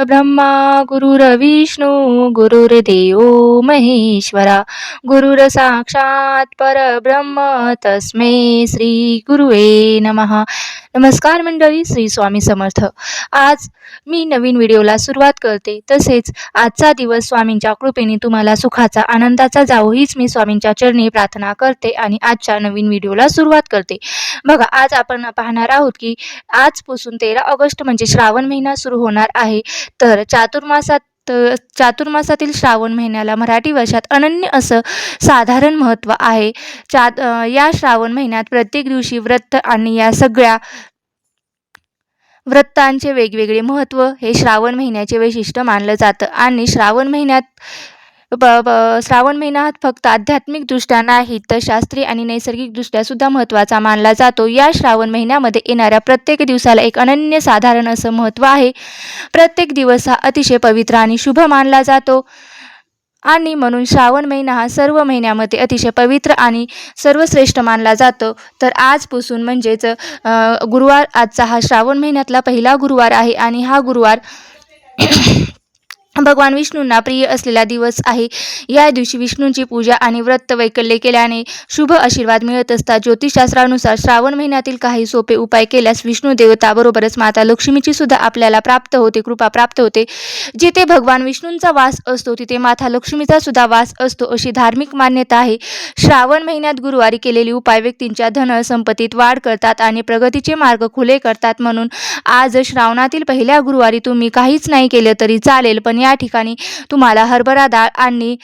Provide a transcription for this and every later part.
ब्रह्मा गुरुर्विष्णू गुरुर्देवो महेश्वरा गुरुर साक्षात परब्रह्म तस्मै श्री गुरुवे नमः. नमस्कार मंडळी, श्री स्वामी समर्थ. आज मी नवीन व्हिडिओला सुरुवात करते. तसेच आजचा दिवस स्वामींच्या कृपेने तुम्हाला सुखाचा आनंदाचा जावो हीच मी स्वामींच्या चरणी प्रार्थना करते आणि आजच्या नवीन व्हिडिओला सुरुवात करते. बघा, आज आपण पाहणार आहोत की आजपासून 13 ऑगस्ट म्हणजे श्रावण महिना सुरू होणार आहे. तर चातुर्मासातील श्रावण महिन्याला मराठी वर्षात अनन्य असं साधारण महत्त्व आहे. या श्रावण महिन्यात प्रत्येक दिवशी व्रत आणि या सगळ्या व्रतांचे वेगवेगळे महत्त्व हे श्रावण महिन्याचे वैशिष्ट्य मानलं जातं. आणि श्रावण महिना हा फक्त आध्यात्मिकदृष्ट्या नाही तर शास्त्रीय आणि नैसर्गिकदृष्ट्या सुद्धा महत्त्वाचा मानला जातो. या श्रावण महिन्यामध्ये येणाऱ्या प्रत्येक दिवसाला एक अनन्यसाधारण असं महत्त्व आहे. प्रत्येक दिवस हा अतिशय पवित्र आणि शुभ मानला जातो आणि म्हणून श्रावण महिना हा सर्व महिन्यामध्ये अतिशय पवित्र आणि सर्वश्रेष्ठ मानला जातो. तर आजपासून म्हणजेच गुरुवार, आजचा हा श्रावण महिन्यातला पहिला गुरुवार आहे आणि हा गुरुवार भगवान विष्णूंना प्रिय असलेला दिवस आहे. या दिवशी विष्णूंची पूजा आणि व्रत वैकल्य केल्याने शुभ आशीर्वाद मिळत असतात. ज्योतिषशास्त्रानुसार श्रावण महिन्यातील काही सोपे उपाय केल्यास विष्णू देवताबरोबरच माता लक्ष्मीची सुद्धा आपल्याला कृपा प्राप्त होते. जिथे भगवान विष्णूंचा वास असतो तिथे माता लक्ष्मीचा सुद्धा वास असतो अशी धार्मिक मान्यता आहे. श्रावण महिन्यात गुरुवारी केलेले उपाय व्यक्तींच्या धन संपत्तीत वाढ करतात आणि प्रगतीचे मार्ग खुले करतात. म्हणून आज श्रावणातील पहिल्या गुरुवारी तुम्ही काहीच नाही केलं तरी चालेल, पण या ठिकाणी तुम्हाला हरभरा डाळ आणि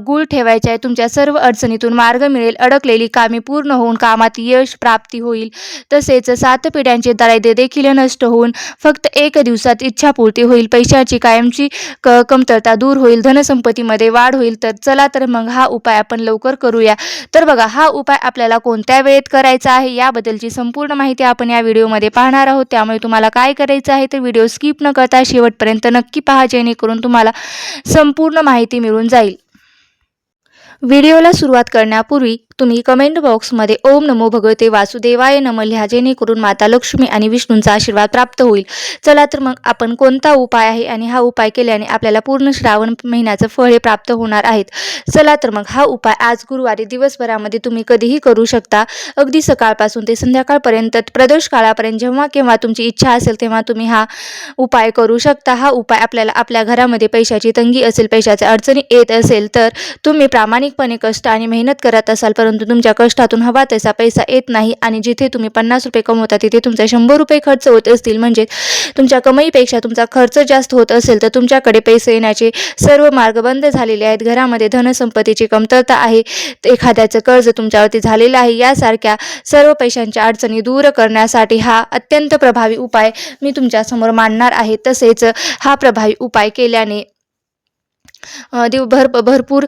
गूळ ठेवायचे आहे. तुमच्या सर्व अडचणीतून मार्ग मिळेल. अडकलेली कामे पूर्ण होऊन कामात यश प्राप्ती होईल. तसेच 7 पिढ्यांचे दारिद्र्य देखील नष्ट होऊन फक्त 1 दिवसात इच्छापूर्ती होईल. पैशाची कायमची कमतरता दूर होईल. धनसंपत्तीमध्ये वाढ होईल. तर चला तर मग हा उपाय आपण लवकर करूया. तर बघा, हा उपाय आपल्याला कोणत्या वेळेत करायचा आहे याबद्दलची संपूर्ण माहिती आपण या व्हिडिओमध्ये पाहणार आहोत. त्यामुळे तुम्हाला काय करायचं आहे तर व्हिडिओ स्किप न करता शेवटपर्यंत नक्की पहा, जेणेकरून तुम्हाला संपूर्ण माहिती मिळून जाईल. व्हिडिओला सुरुवात करण्यापूर्वी तुम्ही कमेंट बॉक्समध्ये ओम नमो भगवते वासुदेवाय नमः लिहा, जेणेकरून माता लक्ष्मी आणि विष्णूंचा आशीर्वाद प्राप्त होईल. चला तर मग आपण कोणता उपाय आहे आणि हा उपाय केल्याने आपल्याला पूर्ण श्रावण महिन्याचं फळ हे प्राप्त होणार आहेत. चला तर मग हा उपाय आज गुरुवारी दिवसभरामध्ये तुम्ही कधीही करू शकता. अगदी सकाळपासून ते संध्याकाळपर्यंत प्रदोष काळापर्यंत जेव्हा केव्हा तुमची इच्छा असेल तेव्हा तुम्ही हा उपाय करू शकता. हा उपाय आपल्याला आपल्या घरामध्ये पैशाची तंगी असेल, पैशाच्या अडचणी येत असेल तर तुम्ही प्रामाणिकपणे कष्ट आणि मेहनत करत असाल, परंतु तुमच्या कष्टातून हवा तसा पैसा येत नाही आणि जिथे तुम्ही 50 रुपये कमवता तिथे तुमचे 100 रुपये खर्च होत असतील, म्हणजे तुमच्या कमाईपेक्षा तुमचा खर्च जास्त होत असेल, तर तुमच्याकडे पैसे येण्याचे सर्व मार्ग बंद झालेले आहेत. घरामध्ये धनसंपत्तीची कमतरता आहे, एखाद्याचं कर्ज तुमच्यावरती झालेलं आहे, यासारख्या सर्व पैशांच्या अडचणी दूर करण्यासाठी हा अत्यंत प्रभावी उपाय मी तुमच्यासमोर मांडणार आहे. तसेच हा प्रभावी उपाय केल्याने भरपूर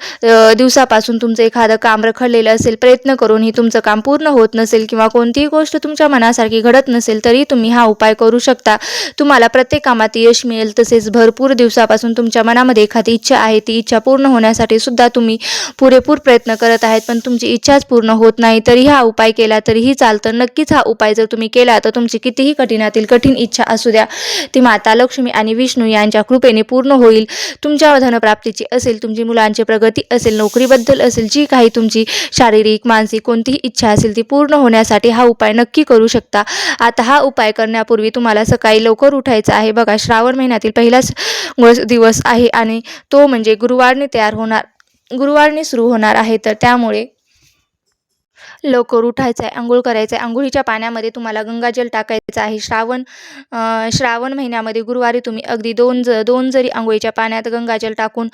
दिवसापासून तुमचं एखादं काम रखडलेलं असेल, प्रयत्न करूनही तुमचं काम पूर्ण होत नसेल किंवा कोणतीही गोष्ट तुमच्या मनासारखी घडत नसेल, तरी तुम्ही हा उपाय करू शकता. तुम्हाला प्रत्येक कामात यश मिळेल. तसेच भरपूर दिवसापासून तुमच्या मनामध्ये एखादी इच्छा आहे, ती इच्छा पूर्ण होण्यासाठी सुद्धा तुम्ही पुरेपूर प्रयत्न करत आहेत, पण तुमची इच्छाच पूर्ण होत नाही, तरी हा उपाय केला तरीही चालतं. नक्कीच हा उपाय जर तुम्ही केला तर तुमची कितीही कठीणातील कठीण इच्छा असू द्या, ती माता लक्ष्मी आणि विष्णू यांच्या कृपेने पूर्ण होईल. तुमच्या धनप्राप्ती असेल, तुमची मुलांची प्रगती असेल, नोकरीबद्दल असेल, जी काही तुमची शारीरिक मानसिक कोणतीही इच्छा असेल ती पूर्ण होण्यासाठी हा उपाय नक्की करू शकता. आता हा उपाय करण्यापूर्वी तुम्हाला सकाळी लवकर उठायचं आहे. बघा, श्रावण महिन्यातील पहिलाच दिवस आहे आणि तो म्हणजे गुरुवारने सुरू होणार आहे. तर त्यामुळे लवकर उठायचं आहे, अंघोळ करायचं आहे. अंघोळीच्या पाण्यामध्ये तुम्हाला गंगाजल टाकायचं आहे. श्रावण महिन्यामध्ये गुरुवारी तुम्ही अगदी दोन जरी अंघोळीच्या पाण्यात गंगाजल टाकून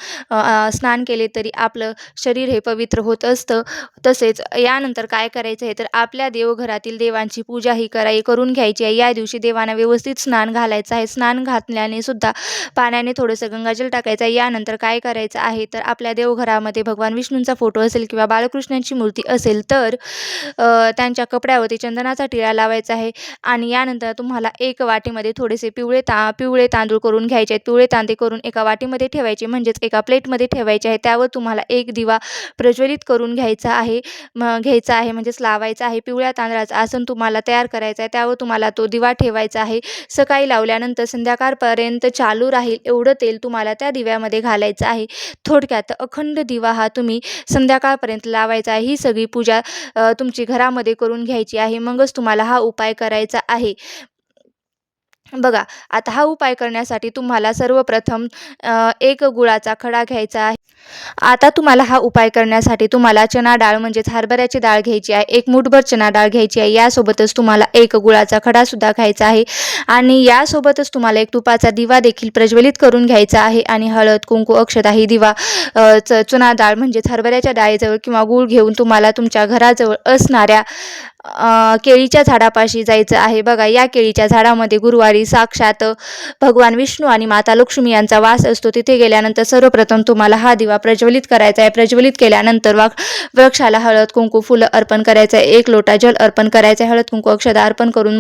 स्नान केले तरी आपलं शरीर हे पवित्र होत असतं. तसेच यानंतर काय करायचं आहे तर आपल्या देवघरातील देवांची पूजा ही करून घ्यायची आहे. या दिवशी देवांना व्यवस्थित स्नान घालायचं आहे. स्नान घातल्याने सुद्धा पाण्याने थोडंसं गंगाजल टाकायचं आहे. यानंतर काय करायचं आहे तर आपल्या देवघरामध्ये भगवान विष्णूंचा फोटो असेल किंवा बाळकृष्णांची मूर्ती असेल तर त्यांच्या कपड्यावरती चंदनाचा टिळा लावायचा आहे आणि यानंतर तुम्हाला एक वाटीमध्ये थोडेसे पिवळे तांदूळ करून घ्यायचे आहेत. पिवळे तांदूळ करून एका वाटीमध्ये ठेवायचे म्हणजेच एका प्लेटमध्ये ठेवायचे आहे. त्यावर तुम्हाला एक दिवा प्रज्वलित करून घ्यायचा आहे म्हणजेच लावायचा आहे. पिवळ्या तांदळाचं आसन तुम्हाला तयार करायचं आहे. त्यावर तुम्हाला तो दिवा ठेवायचा आहे. सकाळी लावल्यानंतर संध्याकाळपर्यंत चालू राहील एवढं तेल तुम्हाला त्या दिव्यामध्ये घालायचं आहे. थोडक्यात अखंड दिवा हा तुम्ही संध्याकाळपर्यंत लावायचा आहे. ही सगळी पूजा तुमची घरामध्ये करून घ्यायची आहे. मगच तुम्हाला हा उपाय करायचा आहे. बघा, आता हा उपाय करण्यासाठी तुम्हाला सर्वप्रथम एक गुळाचा खडा घ्यायचा आहे. आता तुम्हाला हा उपाय करण्यासाठी तुम्हाला चणा डाळ म्हणजेच हरभऱ्याची डाळ घ्यायची आहे. एक मूठभर चणा डाळ घ्यायची आहे. यासोबतच तुम्हाला एक गुळाचा खडासुद्धा घ्यायचा आहे आणि यासोबतच तुम्हाला एक तुपाचा दिवा देखील प्रज्वलित करून घ्यायचा आहे आणि हळद, कुंकू, अक्षता ही दिवा चणा डाळ म्हणजेच हरभऱ्याच्या डाळीजवळ किंवा गूळ घेऊन तुम्हाला तुमच्या घराजवळ असणाऱ्या केळीच्या झाडापाशी जायचं आहे. बघा, या केळीच्या झाडामध्ये गुरुवारी साक्षात भगवान विष्णू आणि माता लक्ष्मी यांचा वास असतो. तिथे गेल्यानंतर सर्वप्रथम तुम्हाला हा दिवा प्रज्वलित करायचा आहे. प्रज्वलित केल्यानंतर वृक्षाला हळद, कुंकू, फुलं अर्पण करायचं आहे. एक लोटा जल अर्पण करायचं आहे. हळद, कुंकू, अक्षता अर्पण करून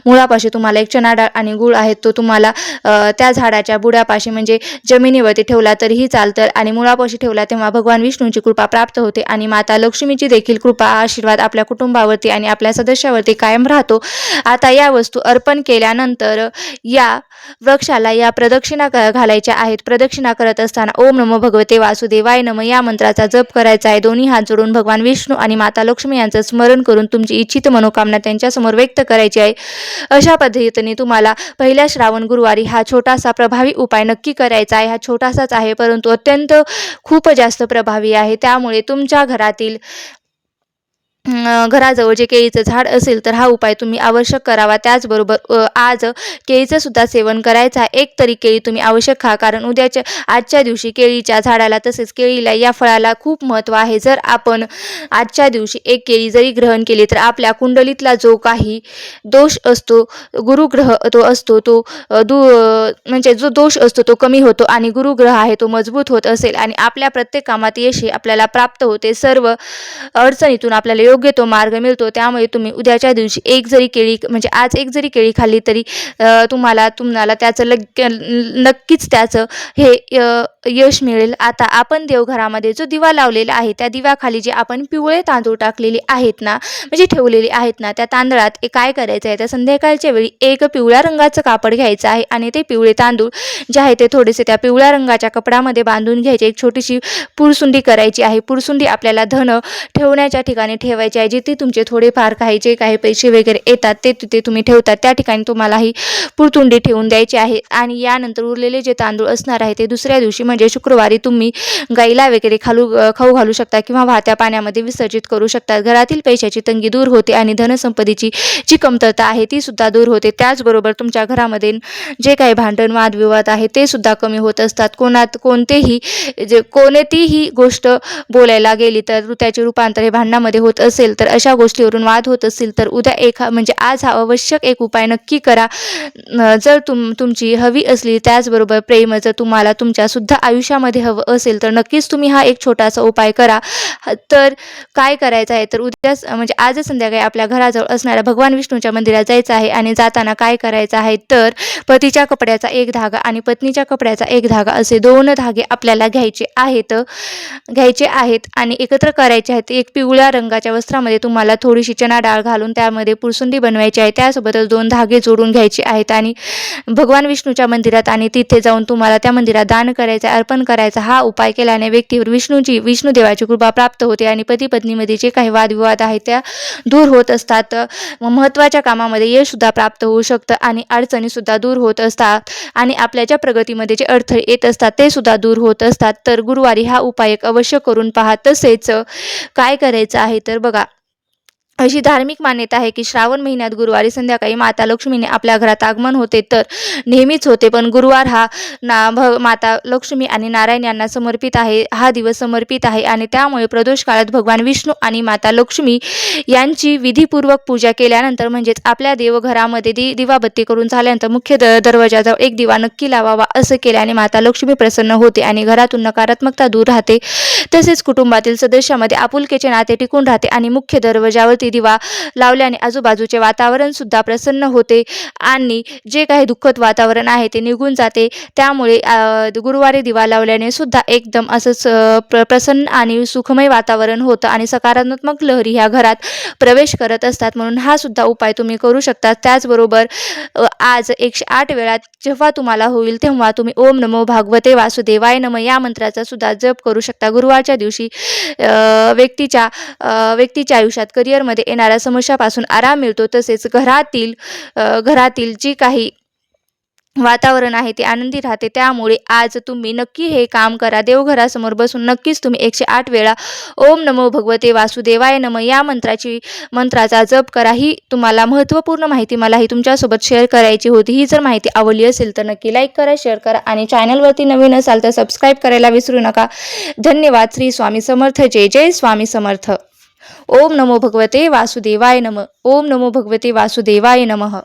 मुळापाशी तुम्हाला एक चणा डाळ आणि गूळ आहे तो तुम्हाला त्या झाडाच्या बुडापाशी म्हणजे जमिनीवरती ठेवला तरीही चालतं आणि मुळापाशी ठेवला तेव्हा भगवान विष्णूंची कृपा प्राप्त होते आणि माता लक्ष्मीची देखील कृपा आशीर्वाद आपल्या कुटुंबावरती आणि आपल्या सदस्यावरती कायम राहतो. आता या वस्तू अर्पण केल्यानंतर या वृक्षाला या प्रदक्षिणा घालायच्या आहेत. प्रदक्षिणा करत असताना ओम नमो भगवते वासुदेवाय नमः या मंत्राचा जप करायचा आहे. दोन्ही हात जोडून भगवान विष्णू आणि माता लक्ष्मी यांचं स्मरण करून तुमची इच्छित मनोकामना त्यांच्यासमोर व्यक्त करायची आहे. अशा पद्धतीने तुम्हाला पहिल्या श्रावण गुरुवारी हा छोटासा प्रभावी उपाय नक्की करायचा आहे. हा छोटासाच आहे परंतु अत्यंत खूप जास्त प्रभावी आहे. त्यामुळे तुमच्या घराजवळ जे केळीचं झाड असेल तर हा उपाय तुम्ही आवश्यक करावा. त्याचबरोबर आज केळीचं सुद्धा सेवन करायचं आहे. एक तरी केळी तुम्ही आवश्यक खा कारण आजच्या दिवशी केळीच्या झाडाला तसेच केळीला या फळाला खूप महत्त्व आहे. जर आपण आजच्या दिवशी एक केळी जरी ग्रहण केली तर आपल्या कुंडलीतला जो काही दोष असतो, गुरुग्रह तो असतो तो म्हणजे जो दोष असतो तो कमी होतो आणि गुरुग्रह आहे तो मजबूत होत असेल आणि आपल्या प्रत्येक कामात यश आपल्याला प्राप्त होते. सर्व अडचणीतून आपल्याला योग्य तो मार्ग मिळतो. त्यामुळे तुम्ही उद्याच्या दिवशी आज एक जरी केळी खाल्ली तरी तुम्हाला त्याचं नक्कीच त्याचं हे यश मिळेल. आता आपण देवघरामध्ये जो दिवा लावलेला आहे त्या दिव्याखाली जे आपण पिवळे तांदूळ टाकलेले आहेत ना म्हणजे ठेवलेले आहेत ना त्या तांदळात काय करायचं आहे तर संध्याकाळच्या वेळी एक पिवळ्या रंगाचं कापड घ्यायचं आहे आणि ते पिवळे तांदूळ जे आहे ते थोडेसे त्या पिवळ्या रंगाच्या कपड्यामध्ये बांधून घ्यायचे. एक छोटीशी पुरसुंडी करायची आहे. पुरसुंडी आपल्याला धन ठेवण्याच्या ठिकाणी ठेवायचे आहे. जिथे तुमचे थोडेफार जे काही पैसे वगैरे येतात ते तिथे तुम्ही ठेवतात त्या ठिकाणी तुम्हाला ही पुरतुंडी ठेवून द्यायची आहे आणि यानंतर उरलेले जे तांदूळ असणार आहे ते दुसऱ्या दिवशी म्हणजे शुक्रवारी तुम्ही गाईला वगैरे खाऊ घालू शकता किंवा वाहत्या पाण्यामध्ये विसर्जित करू शकता. घरातील पैशाची तंगी दूर होते आणि धनसंपत्तीची जी कमतरता आहे ती सुद्धा दूर होते. त्याचबरोबर तुमच्या घरामध्ये जे काही भांडण वादविवाद आहे ते सुद्धा कमी होत असतात. कोणतीही गोष्ट बोलायला गेली तर त्याचे रूपांतर हे भांडणामध्ये होत असेल तर अशा गोष्टीवरून वाद होत असतील तर उद्या आज हा आवश्यक एक उपाय नक्की करा. जर तुमची हवी असली त्याचबरोबर प्रेम जर तुम्हाला तुमच्या सुद्धा आयुष्यामध्ये हवं असेल तर नक्कीच तुम्ही हा एक छोटासा उपाय करा. तर काय करायचं आहे तर आज संध्याकाळी आपल्या घराजवळ असणाऱ्या भगवान विष्णूच्या मंदिरात जायचं आहे आणि जाताना काय करायचं आहे तर पतीच्या कपड्याचा एक धागा आणि पत्नीच्या कपड्याचा एक धागा असे 2 धागे आपल्याला घ्यायचे आहेत आणि एकत्र करायचे आहेत. एक पिवळ्या रंगाच्या वस्त्रामध्ये तुम्हाला थोडीशी चणा डाळ घालून त्यामध्ये पुरसुंडी बनवायची आहे. त्यासोबतच 2 धागे जोडून घ्यायचे आहेत आणि भगवान विष्णूच्या मंदिरात आणि तिथे जाऊन तुम्हाला त्या मंदिरात दान करायचं, अर्पण करायचं. हा उपाय केल्याने व्यक्तीवर विष्णुदेवाची कृपा प्राप्त होते आणि पती पत्नीमध्ये जे काही वादविवाद आहेत त्या दूर होत असतात. महत्त्वाच्या कामामध्ये यश सुद्धा प्राप्त होऊ शकतं आणि अडचणी सुद्धा दूर होत असतात आणि आपल्या ज्या प्रगतीमध्ये जे अडथळे येत असतात ते सुद्धा दूर होत असतात. तर गुरुवारी हा उपाय अवश्य करून पहा. तसेच काय करायचं आहे तर बघा, अशी धार्मिक मान्यता आहे की श्रावण महिन्यात गुरुवारी संध्याकाळी माता लक्ष्मीने आपल्या घरात आगमन होते, तर नेहमीच होते, पण गुरुवार हा माता लक्ष्मी आणि नारायण यांना समर्पित आहे. हा दिवस समर्पित आहे आणि त्यामुळे प्रदोष काळात भगवान विष्णू आणि माता लक्ष्मी यांची विधीपूर्वक पूजा केल्यानंतर म्हणजेच आपल्या देवघरामध्ये दिवाबत्ती करून झाल्यानंतर मुख्य दरवाजाजवळ एक दिवा नक्की लावावा. असं केल्याने माता लक्ष्मी प्रसन्न होते आणि घरातून नकारात्मकता दूर राहते. तसेच कुटुंबातील सदस्यामध्ये आपुलकीचे नाते टिकून राहते आणि मुख्य दरवाजावरती दिवा लावल्याने आजूबाजूचे वातावरण सुद्धा प्रसन्न होते आणि जे काही दुःखद वातावरण आहे ते निघून जाते. त्यामुळे गुरुवारी दिवा लावल्याने सुद्धा एकदम असंच प्रसन्न आणि सुखमय वातावरण होतं आणि सकारात्मक लहरी ह्या घरात प्रवेश करत असतात. म्हणून हा सुद्धा उपाय तुम्ही करू शकता. त्याचबरोबर आज 108 वेळा जेव्हा तुम्हाला होईल तेव्हा तुम्ही ओम नमो भागवते वासुदेवाय नमः या मंत्राचा सुद्धा जप करू शकता. गुरुवारच्या दिवशी व्यक्तीच्या आयुष्यात करिअरमध्ये येणाऱ्या समस्यापासून आराम मिळतो. तसेच घरातील जी काही वातावरण आहे ते आनंदी राहते. त्यामुळे आज तुम्ही नक्की हे काम करा. देवघरासमोर बसून नक्कीच तुम्ही 108 वेळा ओम नमो भगवते वासुदेवाय नमः या मंत्राचा जप करा. ही तुम्हाला महत्त्वपूर्ण माहिती मलाही तुमच्यासोबत शेअर करायची होती. ही जर माहिती आवडली असेल तर नक्की लाईक करा, शेअर करा आणि चॅनलवरती नवीन असाल तर सबस्क्राईब करायला विसरू नका. धन्यवाद. श्री स्वामी समर्थ. जय जय स्वामी समर्थ. ओम नमो भगवते वासुदेवाय नमः. ओम नमो भगवते वासुदेवाय नमः.